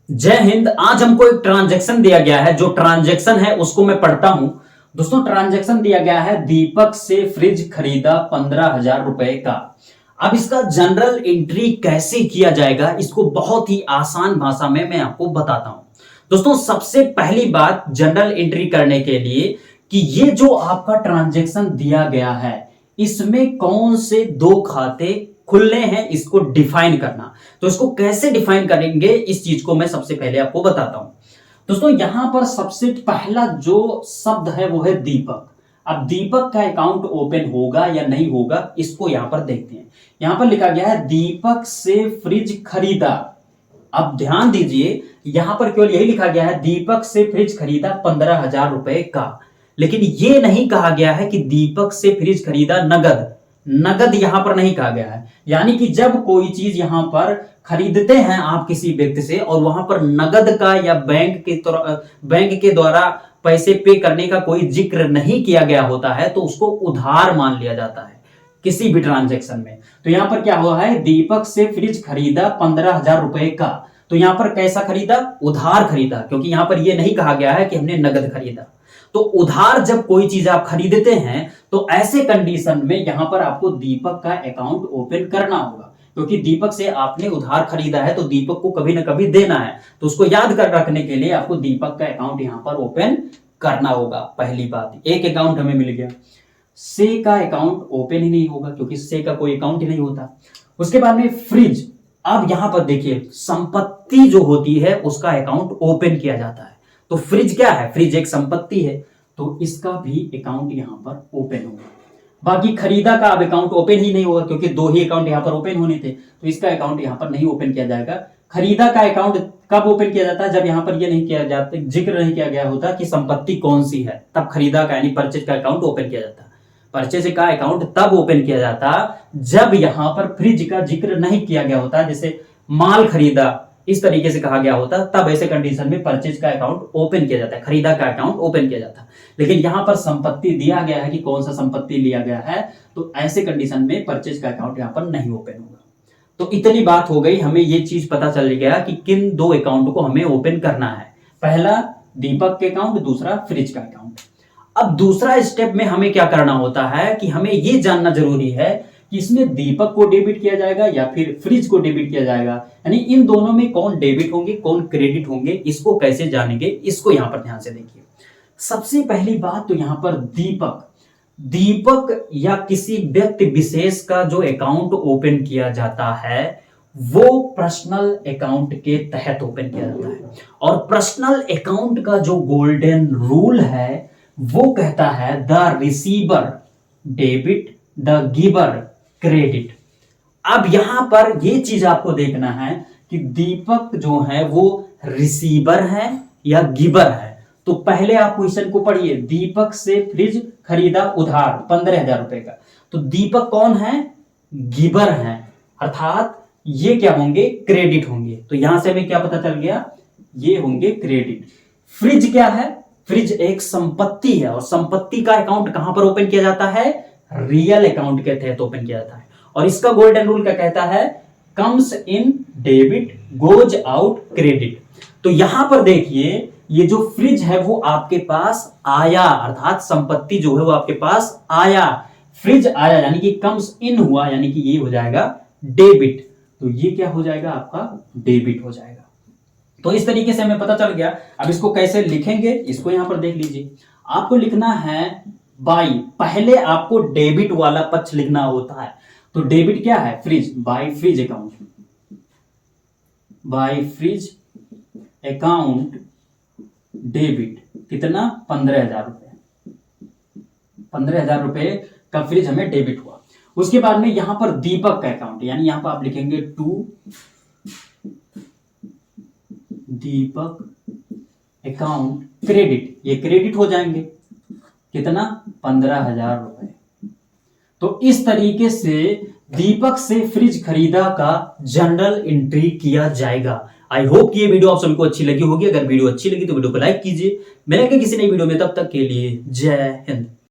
जय हिंद। आज हमको एक ट्रांजैक्शन दिया गया है। जो ट्रांजैक्शन है उसको मैं पढ़ता हूं। दोस्तों, ट्रांजैक्शन दिया गया है, दीपक से फ्रिज खरीदा 15,000 रुपए का। अब इसका जनरल एंट्री कैसे किया जाएगा, इसको बहुत ही आसान भाषा में मैं आपको बताता हूं। दोस्तों, सबसे पहली बात जनरल एंट्री करने के लिए कि ये जो आपका ट्रांजैक्शन दिया गया है, इसमें कौन से दो खाते खुलने हैं, इसको डिफाइन करना। तो इसको कैसे डिफाइन करेंगे, इस चीज को मैं सबसे पहले आपको बताता हूं। दोस्तों, यहां पर सबसे पहला जो शब्द है वो है दीपक। अब दीपक का अकाउंट ओपन होगा या नहीं होगा, इसको यहां पर देखते हैं। यहां पर लिखा गया है दीपक से फ्रिज खरीदा। अब ध्यान दीजिए, यहां पर केवल यही लिखा गया है दीपक से फ्रिज खरीदा 15,000 रुपए का। लेकिन यह नहीं कहा गया है कि दीपक से फ्रिज खरीदा नगद। नगद यहां पर नहीं कहा गया है। यानी कि जब कोई चीज यहां पर खरीदते हैं आप किसी व्यक्ति से, और वहां पर नगद का या बैंक के द्वारा पैसे पे करने का कोई जिक्र नहीं किया गया होता है, तो उसको उधार मान लिया जाता है किसी भी ट्रांजैक्शन में। तो यहां पर क्या हुआ है, दीपक से फ्रिज खरीदा 15,000 रुपए का। तो यहां पर कैसा खरीदा, उधार खरीदा, क्योंकि यहां पर यह नहीं कहा गया है कि हमने नगद खरीदा। तो उधार जब कोई चीज आप खरीदते हैं, तो ऐसे कंडीशन में यहां पर आपको दीपक का अकाउंट ओपन करना होगा, क्योंकि दीपक से आपने उधार खरीदा है तो दीपक को कभी ना कभी देना है। तो उसको याद कर रखने के लिए आपको दीपक का अकाउंट यहां पर ओपन करना होगा। पहली बात, एक अकाउंट हमें मिल गया। से का अकाउंट ओपन ही नहीं होगा, क्योंकि से का कोई अकाउंट ही नहीं होता। उसके बाद में फ्रिज। अब यहां पर देखिए, संपत्ति जो होती है उसका अकाउंट ओपन किया जाता है। तो फ्रिज क्या है, फ्रिज एक संपत्ति है, तो इसका भी अकाउंट यहां पर ओपन होगा। बाकी खरीदा का अब अकाउंट ओपन ही नहीं होगा, क्योंकि दो ही अकाउंट यहां पर ओपन होने थे, तो इसका अकाउंट यहां पर नहीं ओपन किया जाएगा। खरीदा का अकाउंट कब ओपन किया जाता है, जब यहां पर यह नहीं किया जाता, जिक्र नहीं किया गया होता कि संपत्ति कौन सी है, तब खरीदा का यानी परचेज का अकाउंट ओपन किया जाता। परचेज का अकाउंट तब ओपन किया जाता जब यहां पर फ्रिज का जिक्र नहीं किया गया होता, जैसे माल खरीदा इस तरीके से कहा गया होता, तब ऐसे कंडीशन में परचेज का अकाउंट ओपन किया जाता है, खरीदा का अकाउंट ओपन किया जाता है। लेकिन यहां पर संपत्ति दिया गया है कि कौन सा संपत्ति लिया गया है, तो ऐसे कंडीशन में परचेज का अकाउंट यहां पर नहीं ओपन होगा। तो इतनी बात हो गई, हमें ये चीज पता चल गया कि किन दो अकाउंट को हमें ओपन करना है। पहला दीपक के अकाउंट, दूसरा फ्रिज का अकाउंट। अब दूसरा स्टेप में हमें क्या करना होता है कि हमें यह जानना जरूरी है कि इसमें दीपक को डेबिट किया जाएगा या फिर फ्रिज को डेबिट किया जाएगा, यानी इन दोनों में कौन डेबिट होंगे कौन क्रेडिट होंगे, इसको कैसे जानेंगे, इसको यहां पर ध्यान से देखिए। सबसे पहली बात, तो यहां पर दीपक या किसी व्यक्ति विशेष का जो अकाउंट ओपन किया जाता है, वो पर्सनल अकाउंट के तहत ओपन किया जाता है। और पर्सनल अकाउंट का जो गोल्डन रूल है वो कहता है the receiver debit, the giver credit. अब यहां पर यह चीज आपको देखना है कि दीपक जो है वो रिसीवर है या गिवर है। तो पहले आप क्वेश्चन को पढ़िए, दीपक से फ्रिज खरीदा उधार 15,000 रुपए का। तो दीपक कौन है, गिवर है, अर्थात ये क्या होंगे, क्रेडिट होंगे। तो यहां से हमें क्या पता चल गया, ये होंगे क्रेडिट। फ्रिज क्या है, फ्रिज एक संपत्ति है, और संपत्ति का अकाउंट कहां पर ओपन किया जाता है, रियल अकाउंट के तहत ओपन किया जाता है। और इसका गोल्डन रूल क्या कहता है, comes in debit goes out credit. तो यहां पर देखिए, ये जो फ्रिज है वो आपके पास आया, अर्थात संपत्ति जो है वो आपके पास आया, फ्रिज आया, यानी कि कम्स इन हुआ, यानी कि ये हो जाएगा डेबिट। तो ये क्या हो जाएगा, आपका डेबिट हो जाएगा। तो इस तरीके से हमें पता चल गया। अब इसको कैसे लिखेंगे, इसको यहां पर देख लीजिए। आपको लिखना है बाई, पहले आपको डेबिट वाला पक्ष लिखना होता है। तो डेबिट क्या है, fridge, by fridge account, by fridge account debit, कितना, 15,000 रुपए, 15,000 रुपए का फ्रिज हमें डेबिट हुआ। उसके बाद में यहां पर दीपक का अकाउंट, यानी यहां पर आप लिखेंगे टू दीपक अकाउंट क्रेडिट, ये क्रेडिट हो जाएंगे, कितना, 15,000 रुपए। तो इस तरीके से दीपक से फ्रिज खरीदा का जनरल एंट्री किया जाएगा। आई होप कि ये वीडियो आप सबको अच्छी लगी होगी। अगर वीडियो अच्छी लगी तो वीडियो को लाइक कीजिए। मिलेंगे किसी नई वीडियो में, तब तक के लिए जय हिंद।